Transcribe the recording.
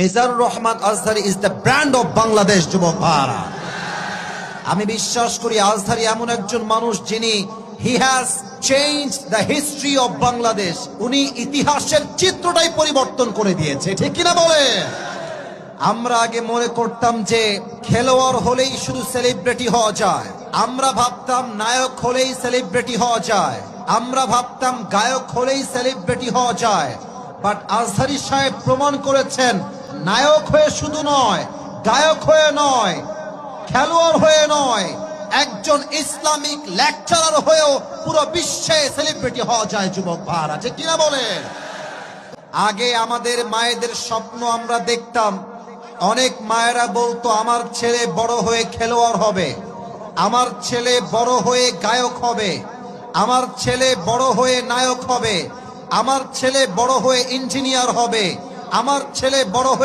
Mizanur Rahman Azhari is the brand of Bangladesh. যুবক ভাইরা, আমি বিশ্বাস করি আজহারী এমন একজন মানুষ যিনি he has change the history of Bangladesh. উনি ইতিহাসের চিত্রটাই পরিবর্তন করে দিয়েছে, ঠিক কিনা বলে? আমরা আগে মনে করতাম যে খেলোয়াড় হলেই শুধু সেলিব্রিটি হওয়া যায়, আমরা ভাবতাম নায়ক হলেই সেলিব্রিটি হওয়া যায়, আমরা ভাবতাম গায়ক হলেই সেলিব্রিটি হওয়া যায়। বাট আজহারী সাহেব প্রমাণ করেছেন নায়ক হয়ে শুধু নয়, গায়ক হয়ে নয়, খেলোয়াড় হয়ে নয়, একজন ইসলামিক লেকচারার হয়েও পুরো বিশ্বে সেলিব্রিটি হওয়া যায়। যুবক ভাইরা, ঠিক কিনা বলে? আগে আমাদের মায়েদের স্বপ্ন আমরা দেখতাম, অনেক মায়েরা বলতো আমার ছেলে বড় হয়ে খেলোয়াড় হবে, আমার ছেলে বড় হয়ে গায়ক হবে, আমার ছেলে বড় হয়ে নায়ক হবে, আমার ছেলে বড় হয়ে ইঞ্জিনিয়ার হবে, আমার ছেলে বড় হয়ে